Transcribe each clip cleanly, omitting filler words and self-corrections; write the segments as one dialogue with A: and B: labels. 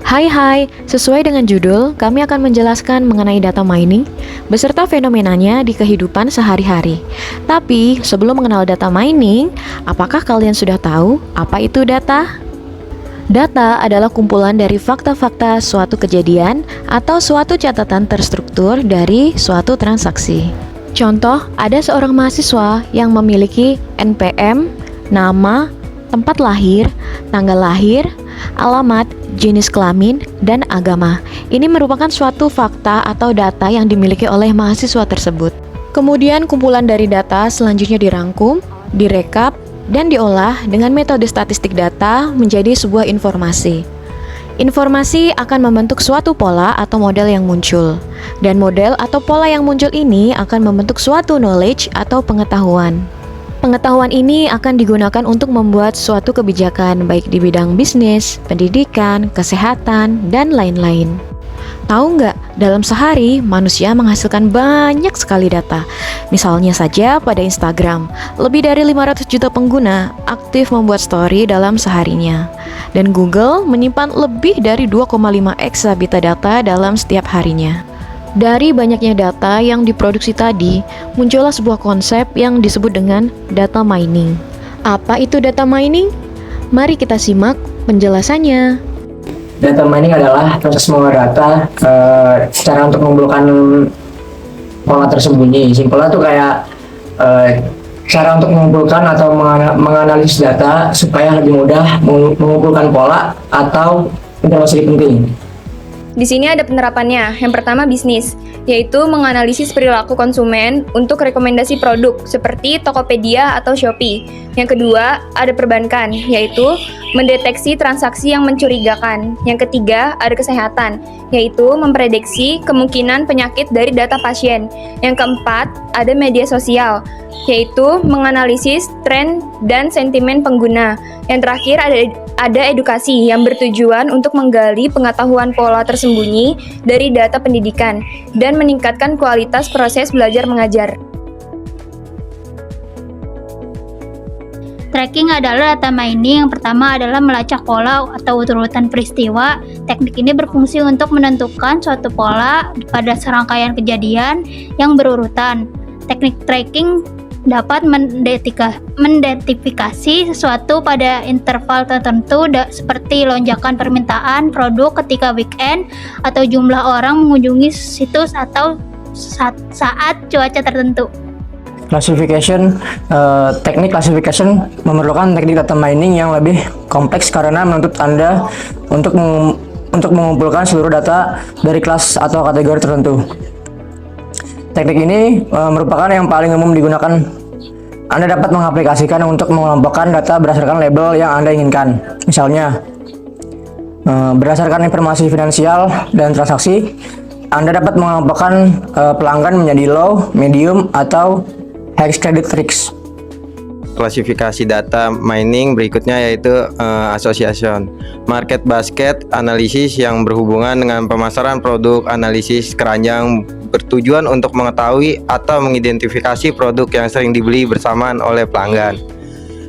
A: Hai, sesuai dengan judul, kami akan menjelaskan mengenai data mining beserta fenomenanya di kehidupan sehari-hari. Tapi, sebelum mengenal data mining, apakah kalian sudah tahu apa itu data? Data adalah kumpulan dari fakta-fakta suatu kejadian atau suatu catatan terstruktur dari suatu transaksi. Contoh, ada seorang mahasiswa yang memiliki NPM, nama, tempat lahir, tanggal lahir, alamat, jenis kelamin, dan agama. Ini merupakan suatu fakta atau data yang dimiliki oleh mahasiswa tersebut. Kemudian kumpulan dari data selanjutnya dirangkum, direkap, dan diolah dengan metode statistik data menjadi sebuah informasi. Informasi akan membentuk suatu pola atau model yang muncul. Dan model atau pola yang muncul ini akan membentuk suatu knowledge atau pengetahuan. Pengetahuan ini akan digunakan untuk membuat suatu kebijakan baik di bidang bisnis, pendidikan, kesehatan, dan lain-lain. Tahu nggak, dalam sehari manusia menghasilkan banyak sekali data. Misalnya saja pada Instagram, lebih dari 500 juta pengguna aktif membuat story dalam seharinya. Dan Google menyimpan lebih dari 2,5 exabyte data dalam setiap harinya. Dari banyaknya data yang diproduksi tadi, muncullah sebuah konsep yang disebut dengan data mining. Apa itu data mining? Mari kita simak penjelasannya.
B: Data mining adalah proses mengolah data, cara untuk mengumpulkan pola tersembunyi. Simpelnya tuh kayak cara untuk mengumpulkan atau menganalisis data supaya lebih mudah mengumpulkan pola atau informasi penting.
C: Di sini ada penerapannya. Yang pertama bisnis, yaitu menganalisis perilaku konsumen untuk rekomendasi produk seperti Tokopedia atau Shopee. Yang kedua, ada perbankan, yaitu mendeteksi transaksi yang mencurigakan. Yang ketiga, ada kesehatan, yaitu memprediksi kemungkinan penyakit dari data pasien. Yang keempat, ada media sosial, yaitu menganalisis tren dan sentimen pengguna. Yang terakhir ada edukasi yang bertujuan untuk menggali pengetahuan pola tersembunyi dari data pendidikan dan meningkatkan kualitas proses belajar mengajar.
D: Tracking adalah data mining. Yang pertama adalah melacak pola atau urutan peristiwa. Teknik ini berfungsi untuk menentukan suatu pola pada serangkaian kejadian yang berurutan. Teknik tracking dapat mendetifikasi sesuatu pada interval tertentu seperti lonjakan permintaan produk ketika weekend atau jumlah orang mengunjungi situs atau saat cuaca tertentu.
B: Teknik classification memerlukan teknik data mining yang lebih kompleks karena menuntut Anda untuk mengumpulkan seluruh data dari kelas atau kategori tertentu. Teknik ini merupakan yang paling umum digunakan. Anda dapat mengaplikasikan untuk mengelompokkan data berdasarkan label yang Anda inginkan. Misalnya, berdasarkan informasi finansial dan transaksi, Anda dapat mengelompokkan pelanggan menjadi low, medium, atau high credit risk.
E: Klasifikasi data mining berikutnya yaitu association, market basket, analisis yang berhubungan dengan pemasaran produk, analisis keranjang bertujuan untuk mengetahui atau mengidentifikasi produk yang sering dibeli bersamaan oleh pelanggan.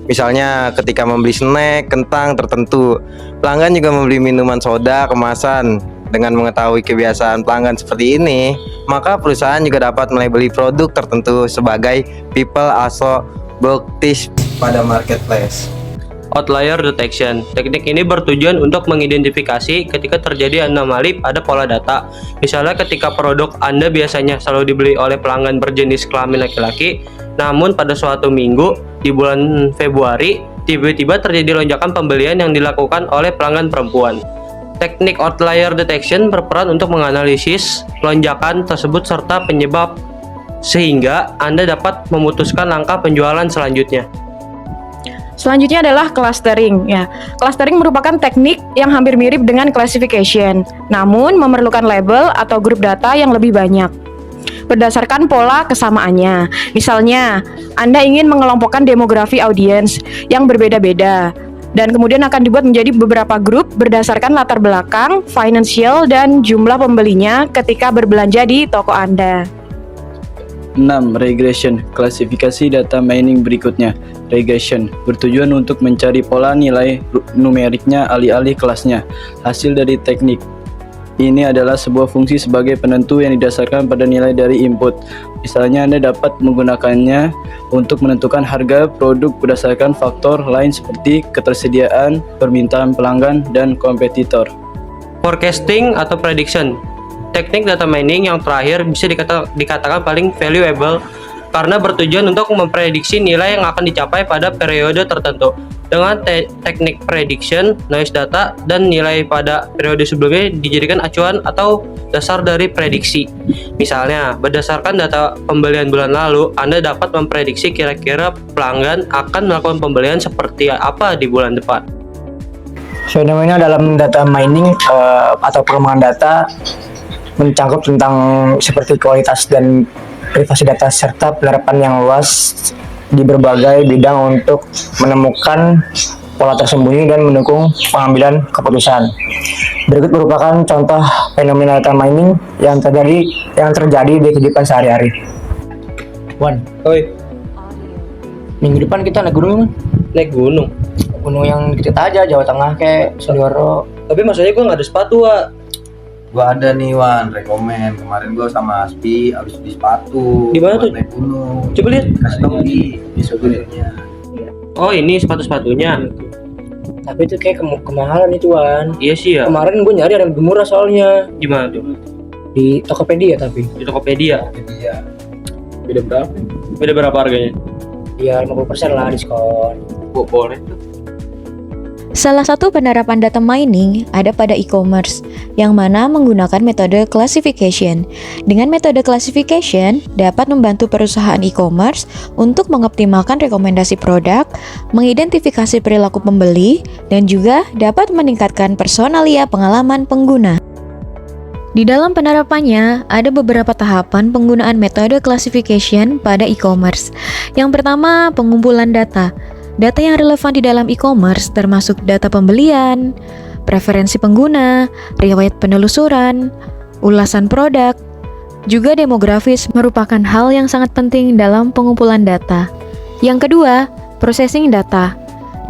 E: Misalnya ketika membeli snack, kentang tertentu, pelanggan juga membeli minuman soda kemasan. Dengan mengetahui kebiasaan pelanggan seperti ini, maka perusahaan juga dapat melabeli produk tertentu sebagai people also bookish pada marketplace.
F: Outlier detection. Teknik ini bertujuan untuk mengidentifikasi ketika terjadi anomali pada pola data. Misalnya ketika produk Anda biasanya selalu dibeli oleh pelanggan berjenis kelamin laki-laki, namun pada suatu minggu di bulan Februari tiba-tiba terjadi lonjakan pembelian yang dilakukan oleh pelanggan perempuan. Teknik outlier detection berperan untuk menganalisis lonjakan tersebut serta penyebab sehingga Anda dapat memutuskan langkah penjualan selanjutnya.
G: Selanjutnya adalah clustering. Clustering merupakan teknik yang hampir mirip dengan classification, namun memerlukan label atau grup data yang lebih banyak berdasarkan pola kesamaannya. Misalnya, Anda ingin mengelompokkan demografi audiens yang berbeda-beda dan kemudian akan dibuat menjadi beberapa grup berdasarkan latar belakang, financial, dan jumlah pembelinya ketika berbelanja di toko Anda.
H: 6. Regression. Klasifikasi data mining berikutnya. Regression bertujuan untuk mencari pola nilai numeriknya alih-alih kelasnya. Hasil dari teknik ini adalah sebuah fungsi sebagai penentu yang didasarkan pada nilai dari input. Misalnya, Anda dapat menggunakannya untuk menentukan harga produk berdasarkan faktor lain seperti ketersediaan, permintaan pelanggan, dan kompetitor.
F: Forecasting atau prediction. Teknik data mining yang terakhir bisa dikatakan paling valuable karena bertujuan untuk memprediksi nilai yang akan dicapai pada periode tertentu. Dengan teknik prediction, noise data dan nilai pada periode sebelumnya dijadikan acuan atau dasar dari prediksi. Misalnya, berdasarkan data pembelian bulan lalu, Anda dapat memprediksi kira-kira pelanggan akan melakukan pembelian seperti apa di bulan depan.
B: Fenomena dalam data mining atau pengembangan data mencakup tentang seperti kualitas dan privasi data serta penerapan yang luas di berbagai bidang untuk menemukan pola tersembunyi dan mendukung pengambilan keputusan. Berikut merupakan contoh fenomena data mining yang terjadi di kehidupan sehari-hari. Wan,
F: Oi,
B: minggu depan kita naik gunung, Man.
F: naik gunung.
B: Gunung yang dikit aja, Jawa Tengah kayak Selioro.
F: Tapi maksudnya gue nggak ada sepatu, Wak.
I: Gua ada nih Wan, rekomen. Kemarin gua sama Aspi habis beli sepatu.
F: Di mana
I: buat
F: tuh?
I: naik gunung.
F: Coba lihat.
I: Kasih tau di souvenirnya.
F: Oh, ini sepatu-sepatunya.
B: Tapi itu kayak kemahalan itu, Wan.
F: Iya sih ya.
B: Kemarin gue nyari ada yang lebih murah soalnya
F: Gimana tuh?
B: di Tokopedia, tapi
F: Di Tokopedia.
I: Iya.
B: beda berapa?
F: Beda berapa harganya?
B: Ya 50% lah diskon.
F: Boleh tuh.
A: Salah satu penerapan data mining ada pada e-commerce, yang mana menggunakan metode classification. Dengan metode classification, dapat membantu perusahaan e-commerce untuk mengoptimalkan rekomendasi produk, mengidentifikasi perilaku pembeli, dan juga dapat meningkatkan personalia pengalaman pengguna. Di dalam penerapannya, ada beberapa tahapan penggunaan metode classification pada e-commerce. Yang pertama, pengumpulan data. Data yang relevan di dalam e-commerce termasuk data pembelian, preferensi pengguna, riwayat penelusuran, ulasan produk, juga demografis merupakan hal yang sangat penting dalam pengumpulan data. Yang kedua, processing data.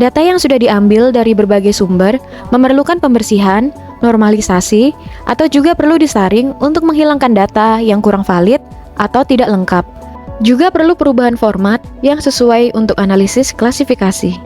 A: Data yang sudah diambil dari berbagai sumber memerlukan pembersihan, normalisasi, atau juga perlu disaring untuk menghilangkan data yang kurang valid atau tidak lengkap. Juga perlu perubahan format yang sesuai untuk analisis klasifikasi.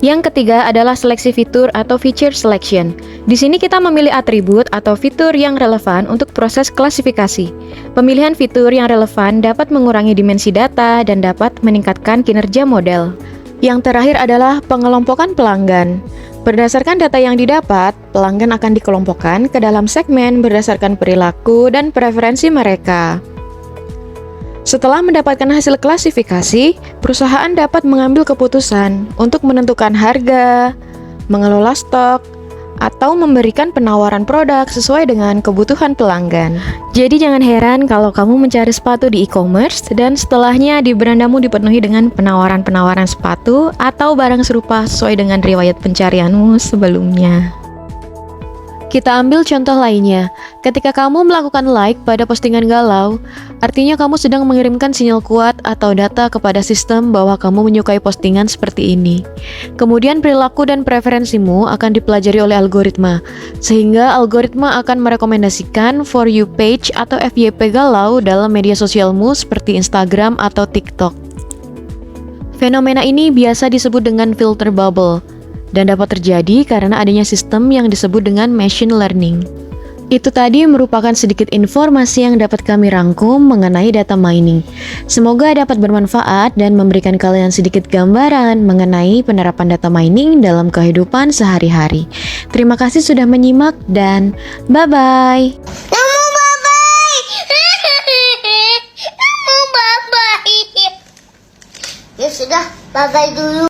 A: Yang ketiga adalah seleksi fitur atau feature selection. Di sini kita memilih atribut atau fitur yang relevan untuk proses klasifikasi. Pemilihan fitur yang relevan dapat mengurangi dimensi data dan dapat meningkatkan kinerja model. Yang terakhir adalah pengelompokan pelanggan. Berdasarkan data yang didapat, pelanggan akan dikelompokkan ke dalam segmen berdasarkan perilaku dan preferensi mereka. Setelah mendapatkan hasil klasifikasi, perusahaan dapat mengambil keputusan untuk menentukan harga, mengelola stok, atau memberikan penawaran produk sesuai dengan kebutuhan pelanggan. Jadi jangan heran kalau kamu mencari sepatu di e-commerce dan setelahnya di berandamu dipenuhi dengan penawaran-penawaran sepatu atau barang serupa sesuai dengan riwayat pencarianmu sebelumnya. Kita ambil contoh lainnya. Ketika kamu melakukan like pada postingan galau, artinya kamu sedang mengirimkan sinyal kuat atau data kepada sistem bahwa kamu menyukai postingan seperti ini. Kemudian perilaku dan preferensimu akan dipelajari oleh algoritma, sehingga algoritma akan merekomendasikan For You page atau FYP galau dalam media sosialmu seperti Instagram atau TikTok. Fenomena ini biasa disebut dengan filter bubble, dan dapat terjadi karena adanya sistem yang disebut dengan machine learning. Itu tadi merupakan sedikit informasi yang dapat kami rangkum mengenai data mining. Semoga dapat bermanfaat dan memberikan kalian sedikit gambaran mengenai penerapan data mining dalam kehidupan sehari-hari. Terima kasih sudah menyimak dan bye-bye.
J: Ya sudah, bye-bye dulu.